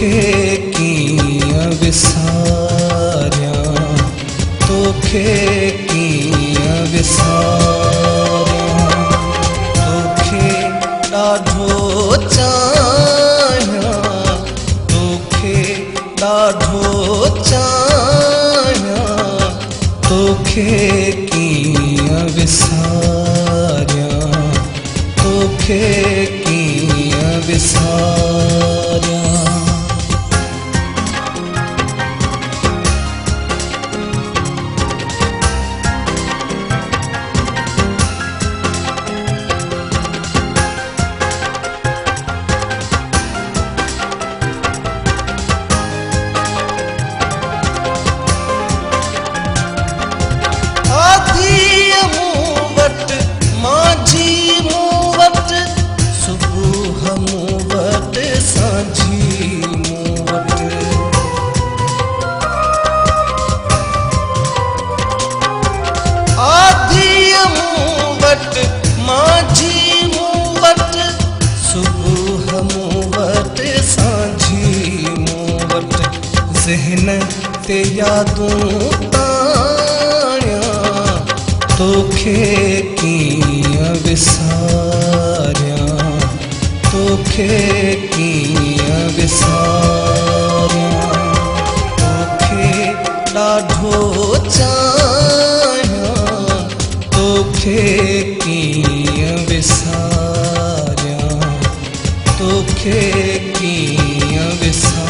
तोखे कीअं विसारियां, तोखे कीअं विसारियां। तोखे ॾाढो चाहियां, तोखे ॾाढो चाहियां, तोखे कीअं विसारियां, तोखे कीअं विसारियां। ज़हन ते यादूं ताणियां, तोखे कीअं विसारियां, तोखे कीअं विसारियां। तोखे ॾाढो चाहियां, तोखे कीअं विसारियां, तोखे कीअं विसारियां।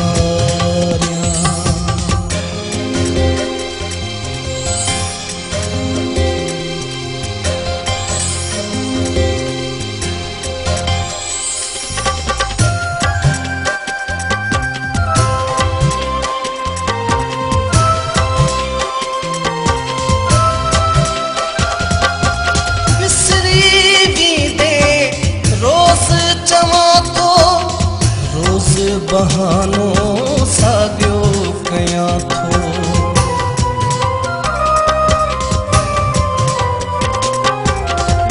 बहानो साॻियो कयां थो,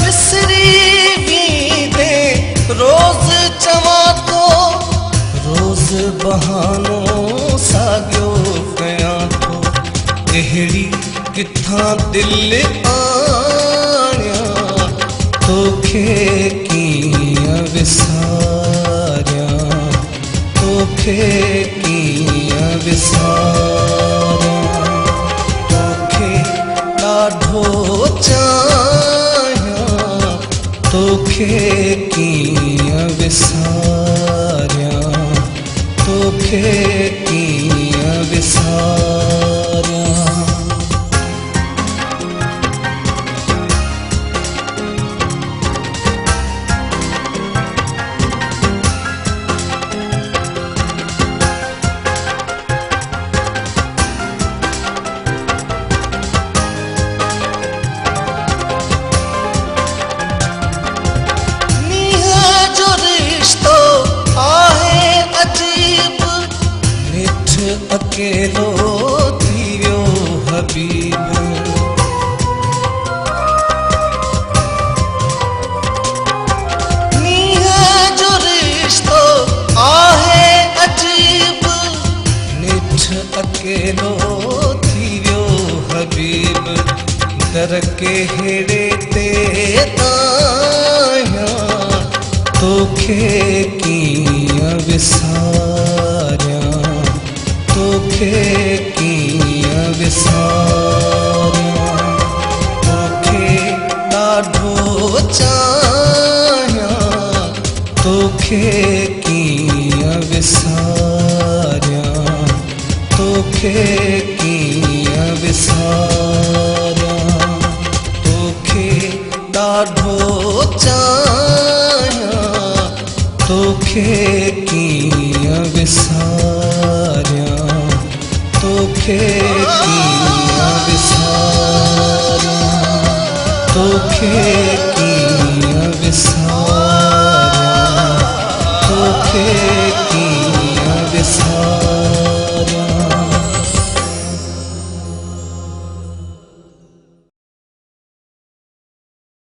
विसरी वेंदे रोज़ चवां थो, रोज़ बहानो साॻियो कयां थो। अहिड़ी किथां दिलि आणियां, तोखे कीअं विसारियां, तोखे कीअं विसारियां। तोखे ॾाढो चाहियां, तोखे कीअं विसारियां, तोखे कीअं विसारियां। अकेलो थी वियो हबीब, नीह जो रिश्तो आहे अजीब, निठ अकेलो थी वियो हबीब। दर के हेड़े ते आहियां, तोखे कीअं विसारियां, तोखे कीअं विसारियां। तोखे ॾाढो चाहियां, तोखे कीअं विसारियां, तोखे कीअं विसारियां। तोखे ॾाढो चाहियां, तोखे कीअं विसारियां, तोखे कीअं विसारियां, तोखे कीअं विसारियां, तोखे